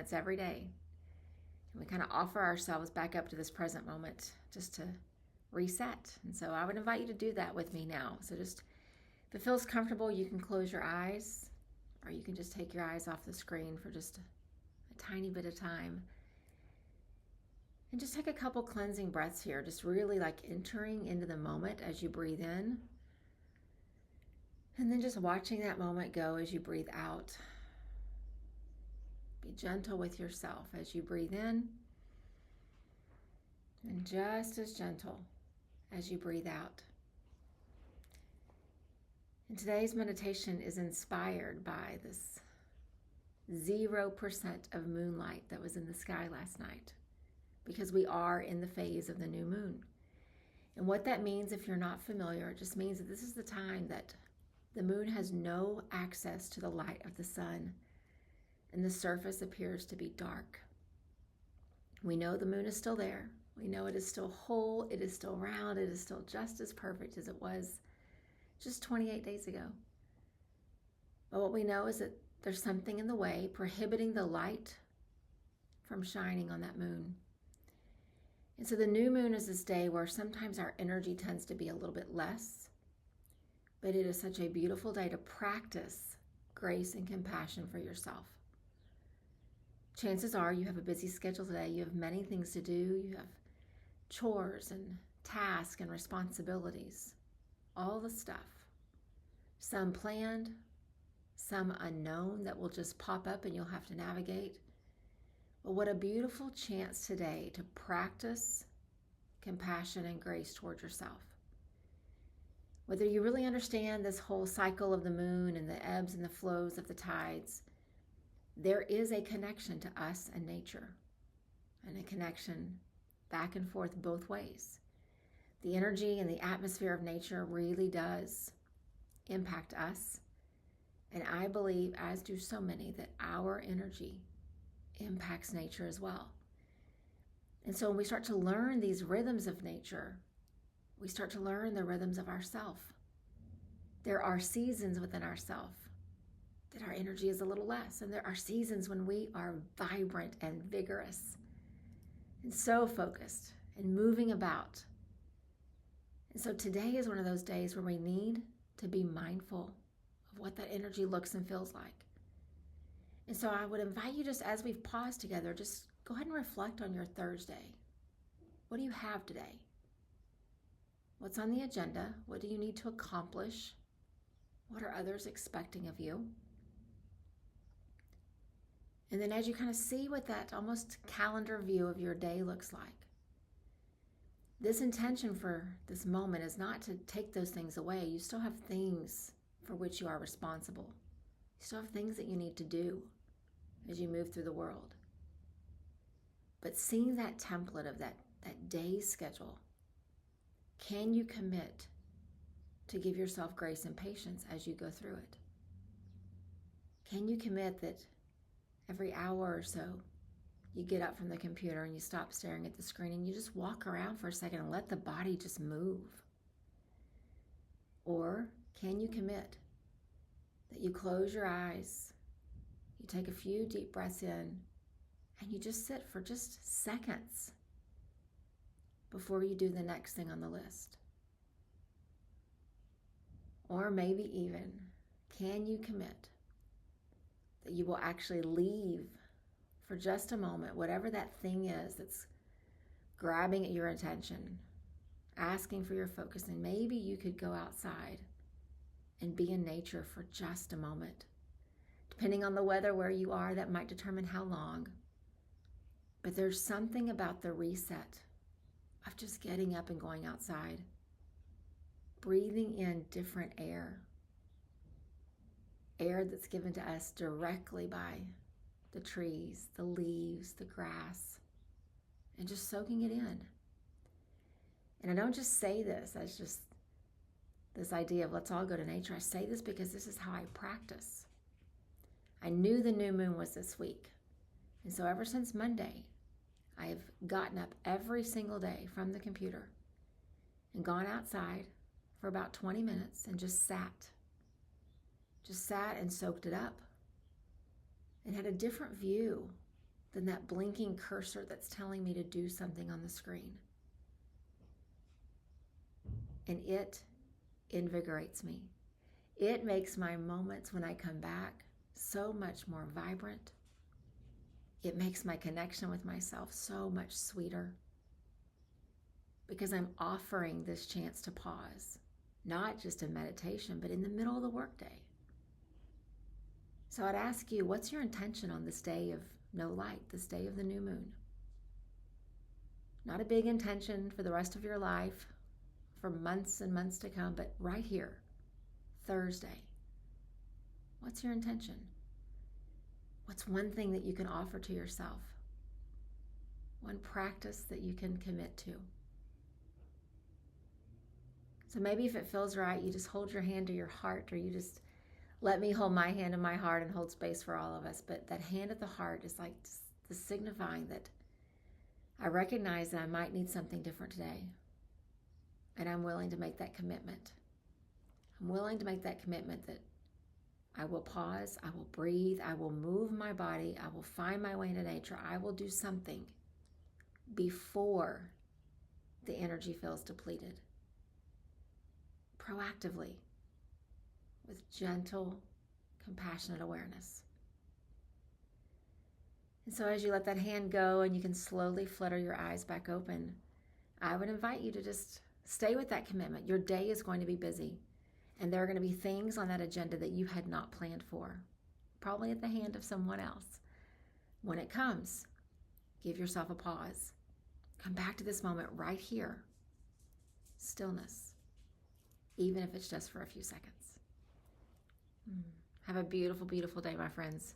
minutes every day. And we kind of offer ourselves back up to this present moment just to reset. And so I would invite you to do that with me now. So just, if it feels comfortable, you can close your eyes, or you can just take your eyes off the screen for just a tiny bit of time. And just take a couple cleansing breaths here, just really like entering into the moment as you breathe in. And then just watching that moment go as you breathe out. Be gentle with yourself as you breathe in, and just as gentle as you breathe out. And today's meditation is inspired by this 0% of moonlight that was in the sky last night, because we are in the phase of the new moon. And what that means, if you're not familiar, it just means that this is the time that the moon has no access to the light of the sun, and the surface appears to be dark. We know the moon is still there. We know it is still whole, it is still round, it is still just as perfect as it was just 28 days ago. But what we know is that there's something in the way prohibiting the light from shining on that moon. And so the new moon is this day where sometimes our energy tends to be a little bit less, but it is such a beautiful day to practice grace and compassion for yourself. Chances are you have a busy schedule today. You have many things to do. You have chores and tasks and responsibilities, all the stuff. Some planned, some unknown that will just pop up and you'll have to navigate. But what a beautiful chance today to practice compassion and grace toward yourself. Whether you really understand this whole cycle of the moon and the ebbs and the flows of the tides, there is a connection to us and nature, and a connection back and forth both ways. The energy and the atmosphere of nature really does impact us. And I believe, as do so many, that our energy impacts nature as well. And so when we start to learn these rhythms of nature, we start to learn the rhythms of ourself. There are seasons within ourself that our energy is a little less. And there are seasons when we are vibrant and vigorous and so focused and moving about. And so today is one of those days where we need to be mindful of what that energy looks and feels like. And so I would invite you, just as we've paused together, just go ahead and reflect on your Thursday. What do you have today? What's on the agenda? What do you need to accomplish? What are others expecting of you? And then as you kind of see what that almost calendar view of your day looks like, this intention for this moment is not to take those things away. You still have things for which you are responsible. You still have things that you need to do as you move through the world. But seeing that template of that day's schedule, can you commit to give yourself grace and patience as you go through it? Can you commit that every hour or so you get up from the computer and you stop staring at the screen and you just walk around for a second and let the body just move? Or can you commit that you close your eyes, you take a few deep breaths in, and you just sit for just seconds before you do the next thing on the list? Or maybe even, can you commit that you will actually leave for just a moment, whatever that thing is that's grabbing at your attention, asking for your focus, and maybe you could go outside and be in nature for just a moment. Depending on the weather where you are, that might determine how long. But there's something about the reset of just getting up and going outside, breathing in different air that's given to us directly by the trees, the leaves, the grass, and just soaking it in. And I don't just say this as just this idea of let's all go to nature. I say this because this is how I practice. I knew the new moon was this week. And so ever since Monday, I have gotten up every single day from the computer and gone outside for about 20 minutes and just sat and soaked it up and had a different view than that blinking cursor that's telling me to do something on the screen. And it invigorates me. It makes my moments when I come back so much more vibrant. It makes my connection with myself so much sweeter because I'm offering this chance to pause, not just in meditation, but in the middle of the workday. So I'd ask you, what's your intention on this day of no light, this day of the new moon? Not a big intention for the rest of your life, for months and months to come, but right here, Thursday. What's your intention? What's one thing that you can offer to yourself? One practice that you can commit to? So maybe if it feels right, you just hold your hand to your heart, or you just let me hold my hand in my heart and hold space for all of us. But that hand at the heart is like the signifying that I recognize that I might need something different today. And I'm willing to make that commitment. I'm willing to make that commitment that I will pause, I will breathe, I will move my body, I will find my way into nature, I will do something before the energy feels depleted. Proactively, with gentle, compassionate awareness. And so as you let that hand go and you can slowly flutter your eyes back open, I would invite you to just stay with that commitment. Your day is going to be busy, and there are going to be things on that agenda that you had not planned for, probably at the hand of someone else. When it comes, give yourself a pause. Come back to this moment right here. Stillness, even if it's just for a few seconds. Have a beautiful, beautiful day, my friends.